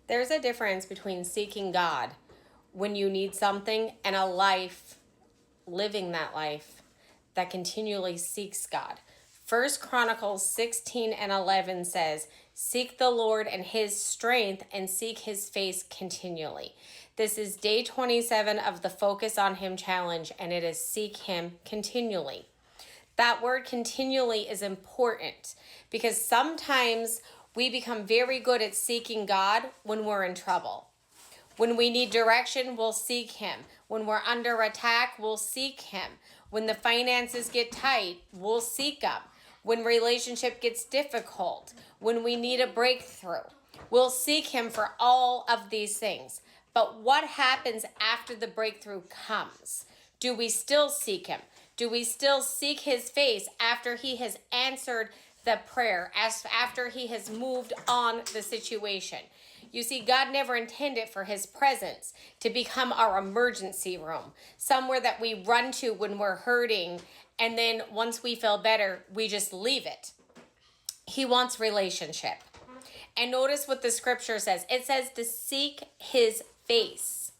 There's a difference between seeking God when you need something and a life, living that life that continually seeks God. First Chronicles 16 and 11 says, "Seek the Lord and his strength and seek his face continually." This is day 27 of the Focus on Him challenge, and it is seek him continually. That word continually is important because sometimes we become very good at seeking God when we're in trouble. When we need direction, we'll seek him. When we're under attack, we'll seek him. When the finances get tight, we'll seek him. When relationship gets difficult, when we need a breakthrough, we'll seek him for all of these things. But what happens after the breakthrough comes? Do we still seek him? Do we still seek his face after he has answered the prayer, after he has moved on the situation? You see, God never intended for his presence to become our emergency room, somewhere that we run to when we're hurting, and then once we feel better, we just leave it. He wants relationship. And notice what the scripture says. It says to seek his face.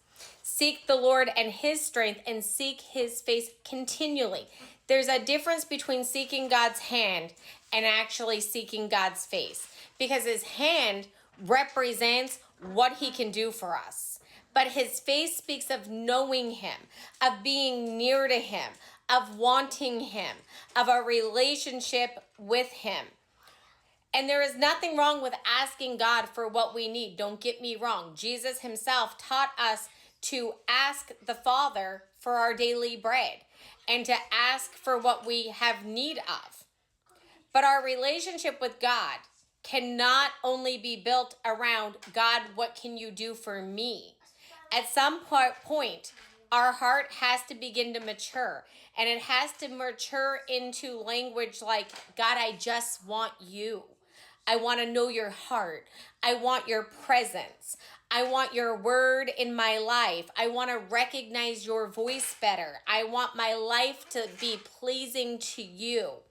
Seek the Lord and his strength and seek his face continually. There's a difference between seeking God's hand and actually seeking God's face, because his hand represents what he can do for us. But his face speaks of knowing him, of being near to him, of wanting him, of a relationship with him. And there is nothing wrong with asking God for what we need. Don't get me wrong. Jesus himself taught us to ask the Father for our daily bread and to ask for what we have need of. But our relationship with God cannot only be built around, God, what can you do for me? At some point, our heart has to begin to mature, and it has to mature into language like, God, I just want you. I want to know your heart. I want your presence. I want your word in my life. I want to recognize your voice better. I want my life to be pleasing to you.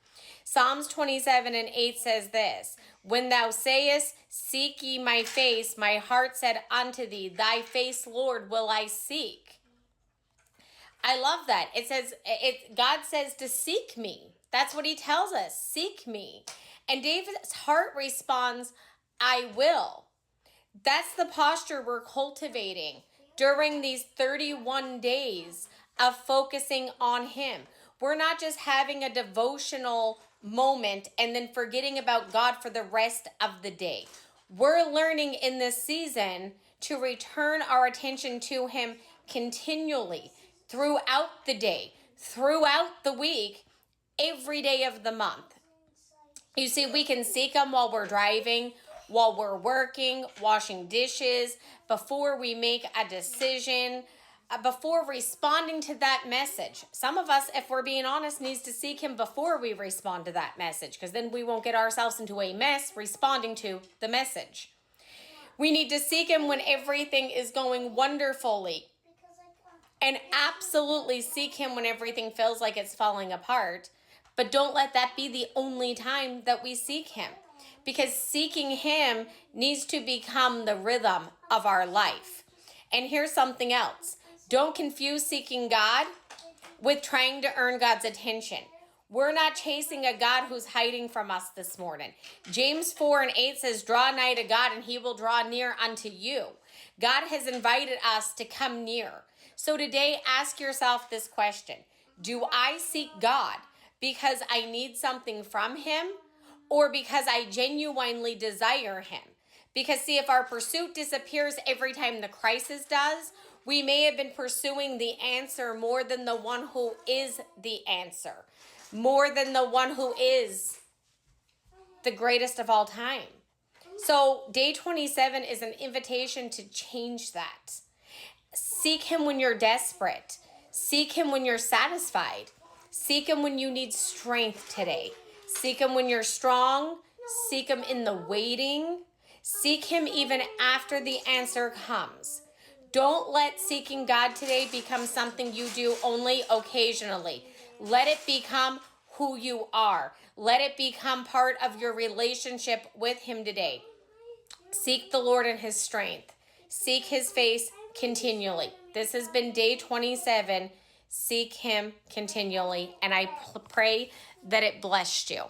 Psalms 27 and 8 says this, "When thou sayest, seek ye my face, my heart said unto thee, thy face, Lord, will I seek." I love that. God says to seek me. That's what he tells us. Seek me. And David's heart responds, I will. That's the posture we're cultivating during these 31 days of focusing on him. We're not just having a devotional moment and then forgetting about God for the rest of the day. We're learning in this season to return our attention to him continually throughout the day, throughout the week, every day of the month. You see, we can seek him while we're driving, while we're working, washing dishes, before we make a decision, before responding to that message. Some of us, if we're being honest, needs to seek him before we respond to that message, because then we won't get ourselves into a mess responding to the message. We need to seek him when everything is going wonderfully, and absolutely seek him when everything feels like it's falling apart. But don't let that be the only time that we seek him, because seeking him needs to become the rhythm of our life. And here's something else. Don't confuse seeking God with trying to earn God's attention. We're not chasing a God who's hiding from us this morning. James 4 and 8 says, draw nigh to God and he will draw near unto you. God has invited us to come near. So today, ask yourself this question. Do I seek God because I need something from him, or because I genuinely desire him? Because see, if our pursuit disappears every time the crisis does, we may have been pursuing the answer more than the one who is the answer, more than the one who is the greatest of all time. So day 27 is an invitation to change that. Seek him when you're desperate. Seek him when you're satisfied. Seek him when you need strength today. Seek him when you're strong. Seek him in the waiting. Seek him even after the answer comes. Don't let seeking God today become something you do only occasionally. Let it become who you are. Let it become part of your relationship with him today. Seek the Lord in his strength. Seek his face continually. This has been day 27. Seek him continually. And I pray that it blessed you.